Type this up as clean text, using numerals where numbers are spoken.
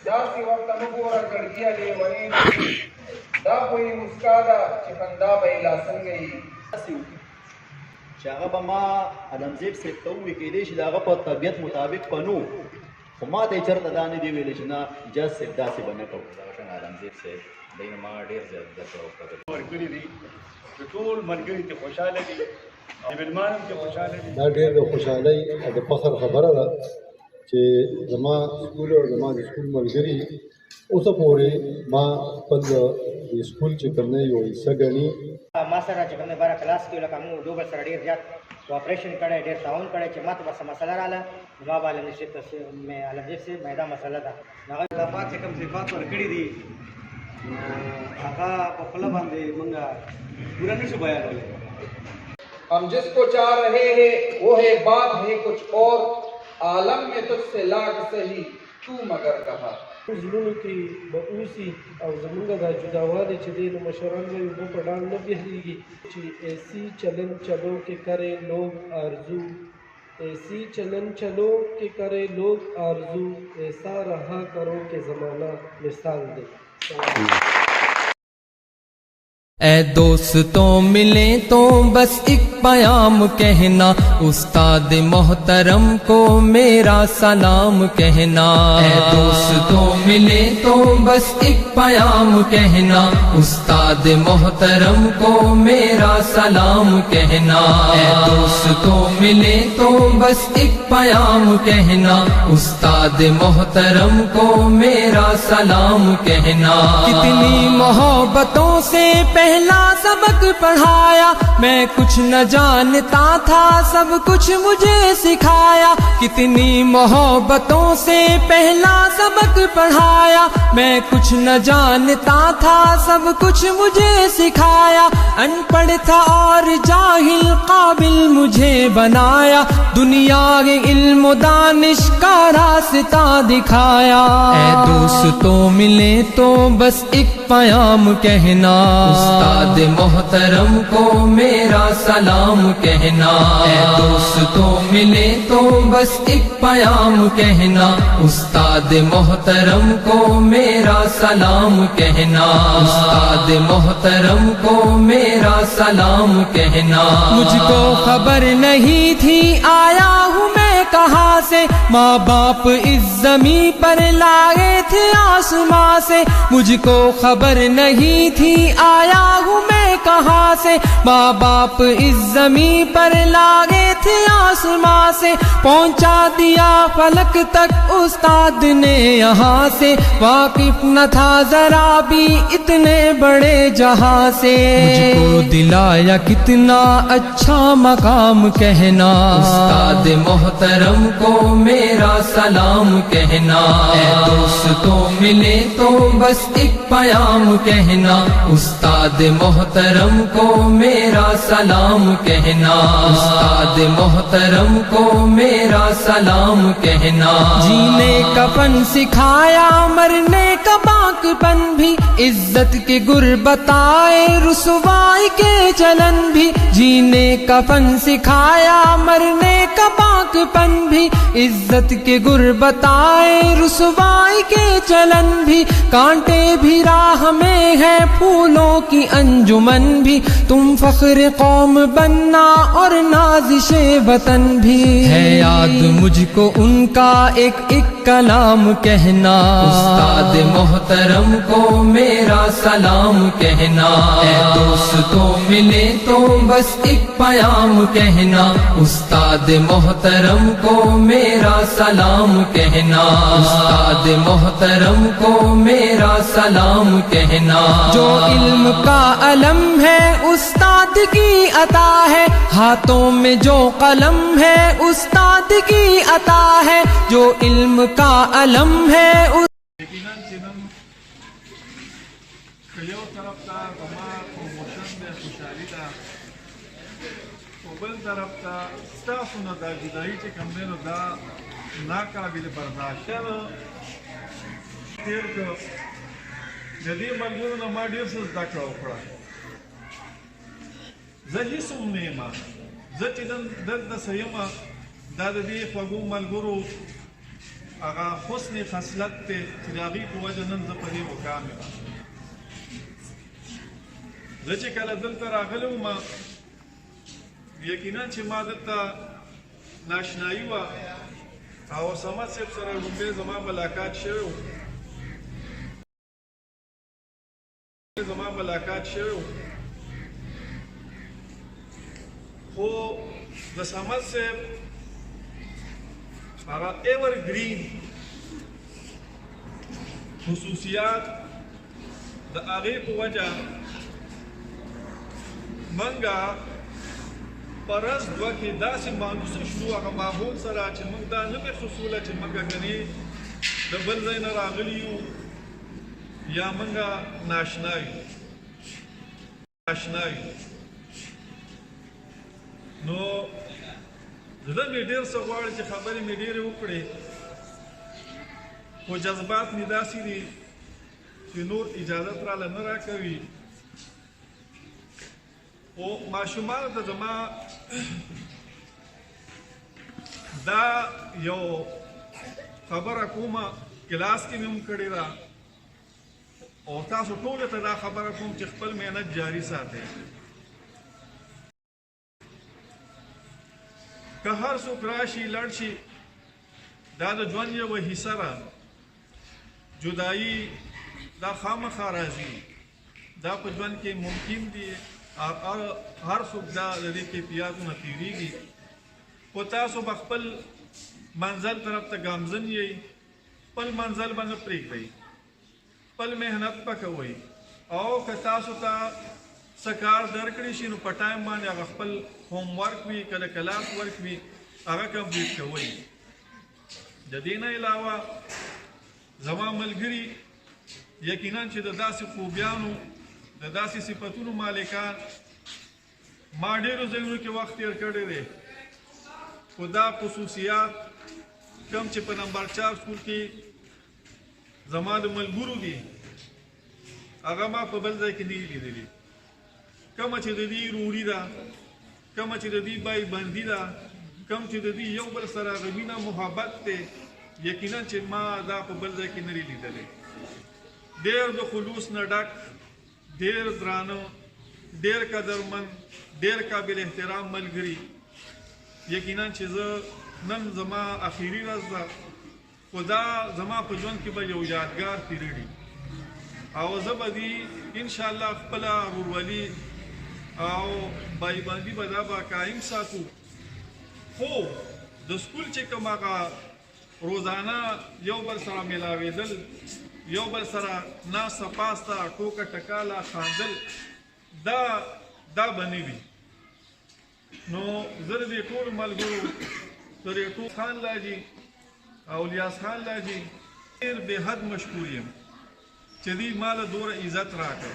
داسې ورته مه ګوره ګړګي لیونۍ دا خو یې مسکا ده چې خندا به یې لا څنګه وي چې هغه به ما علمزیب صاحب ته ووایي کېدای شي د هغه په طبیعت مطابق به نه خو ما ته یې چېرته دا نه دي ویلی چې نه جج صاحب داسې به نه کوو دغه شان علمزیب صاحب دی نه ما ډېر زیات درته وکړل ورکړي دي د ټول ملګري ته خوشحاله دي د مېلمان هم ته خوشحاله دي دا ډېر د خوشحالۍ او د فخر خبره ده چې زما سکول او زما د سکول ملګري اوسه پورې ما خپل د سکول چې کوم دی یو حصه ګڼي ما سره چې کوم دی باره کلاس کې لکه موږ دوه بل سره ډېر زیات کوآپریشن کړی ډېر تعاون کړی چې ما ته به څه مسله راغله نو ما به علمزیب صاحب دا مسله ده هغه اضافات چې کوم صفات ورکړي دي هغه په خپله باندې موږ پوره نه شو بیانولی ہم جس کو چاہ رہے ہیں وہ ہے بات ہے کچھ اور عالم میں تجھ سے لاگ سہی تو مگر کہا زړونو کې به اوسي او زمونږ دا جداوالی چې دی نو مشران به اوبو په ډال نه بهېږي چې ایسی چلن چلو کہ کرے لوگ آرزو ایسی چلن چلو کہ کرے لوگ آرزو ایسا رہا کرو کہ زمانہ مثال دے اے دوستوں ملیں تو بس ایک پیام کہنا استاد محترم کو میرا سلام کہنا اے دوستوں ملیں تو بس ایک پیام کہنا استاد محترم کو میرا سلام کہنا اے دوستوں ملیں تو بس ایک پیام کہنا استاد محترم کو میرا سلام کہنا کتنی محبتوں سے پہلا سبق پڑھایا میں کچھ نہ جانتا تھا سب کچھ مجھے سکھایا کتنی محبتوں سے پہلا سبق پڑھایا میں کچھ نہ جانتا تھا سب کچھ مجھے سکھایا ان پڑھ تھا اور جاہل قابل مجھے بنایا دنیا کے علم و دانش کا راستہ دکھایا اے دوستوں ملے تو بس ایک پیام کہنا استاد محترم کو میرا سلام کہنا اے دوستوں ملے تو بس ایک پیام کہنا استاد محترم کو میرا سلام کہنا استاد محترم کو میرا سلام کہنا مجھ کو خبر نہیں تھی آیا ہوں میں کہاں سے ماں باپ اس زمین پر لائے تھے آسماں سے مجھ کو خبر نہیں تھی آیا ہوں میں کہاں سے ماں باپ اس زمین پر لائے تھے آسماں سے پہنچا دیا فلک تک استاد نے یہاں سے واقف نہ تھا ذرا بھی اتنے بڑے جہاں سے مجھ کو دلایا کتنا اچھا مقام کہنا استاد محترم کو میرا سلام کہنا اے دوستوں ملے تو بس ایک پیام کہنا استاد محترم کو میرا سلام کہنا استاد محترم کو میرا سلام کہنا جینے کا فن سکھایا مرنے کا باقپن بھی عزت کے گر بتائے رسوائی کے چلن بھی جینے کا فن سکھایا مرنے کا باقپن بھی عزت کے گر بتائے رسوائی کے چلن بھی کانٹے بھی راہ میں ہے پھولوں کی انجمن بھی تم فخر قوم بننا اور نازش وطن بھی ہے یاد مجھ کو ان کا ایک ایک کلام کہنا استاد محترم کو میرا سلام کہنا اے دوستوں ملے تو بس ایک پیام کہنا استاد محترم کو میرا سلام کہنا استاد محترم کو میرا سلام کہنا جو علم کا علم ہے استاد کی عطا ہے ہاتھوں میں جو قلم ہے استاد کی عطا ہے جو علم کا علم ہے یقیناً چې نن که یو طرف ته زما پروموشن دی خوشحالي ده خو بل طرف ته ستاسو نه دا جدایي چې کوم دی نو دا ناقابل برداشت تېر کړ د دې ملګرو نه ما ډېر څه زده کړه وکړه زه هېڅ هم نه یم زه چې نن دلته څه یم دا د دې خوږو ملګرو هغه حسن خصلت ته چې د هغې په وجه نن زه په دې مقام یم. زه چې کله دلته راغلی وم یقینا چې ما دلته ناشنایي وه او صمد صاحب سره لومړی زما ملاقات شوی و خو د صمد صاحب هغه ایورګرین خصوصیات د هغې په وجه منګه په ورځ دوه کې داسې مانوسه شو هغه ماحول سره چې موږ دا نه محسوسوله چې موږ ګنې د بل ځای نه راغلي یو یا موږ ناشنا یو. نو زړه مې ډېر څه غواړي چې خبرې مې ډېرې وکړې خو جذبات مې داسې دي چې نور اجازت راله نه راکوي. او ماشومانو ته زما دا یو خبره کومه کلاس کې مې هم کړې ده او تاسو ټولو ته دا خبره کوم چې خپل محنت جاري ساتئ. که هر څوک راشي لړ شي دا د ژوند یوه حصه ده. جدایي دا خامخا راځي، دا په ژوند کې ممکن دي، هر څوک دا د دې کیفیاتو نه تېرېږي. خو تاسو به خپل منزل طرف ته ګامزن یئ، خپل منزل به نه پرېږدئ، خپل محنت به کوئ او که تاسو ته څه کار درکړی شي نو په ټایم باندې هغه خپل ہوم ورک وي که د کلاس ورک وي هغه کمپلیټ کوئ. د دې نه علاوه زما ملګري یقینا چې د داسې خوبیانو د داسې صفتونو مالکان ما ډېرو ځایونو کې وخت تېر کړی دی، خو دا خصوصیات کم چې په نمبر 4 سکول کې زما د ملګرو دي هغه ما په بل ځای کې نه دي لیدلي. کومه چې د دې روري ده، کومه چې د دې بای بندي ده، کوم چې د دې یو بل سره هغه مینه محبت دی، یقینا چې ما دا په بل ځای کې نه دي لیدلی. ډېر د خلوص نه ډک، ډېر درانه، ډېر قدرمند، ډېر قابل احترام ملګري. یقینا چې زه نن زما اخیری ورځ ده خو دا زما په ژوند کې به یو یادګار پیریډ وي او زه به دې انشاءالله خپله ورورولي او بایبندي به دا به قایم ساتو. خو د سکول چې کوم هغه روزانه یو بل سره میلاوېدل، یو بل سره ناسته پاسته ټوکه ټکاله خاندل دا به نه وي. نو زه د دې ټولو ملګرو تر ټول خان لاجي او الیاس خان لاجي ډېر بې حد مشکور یم چې دوی ما له دومره عزت راکړ.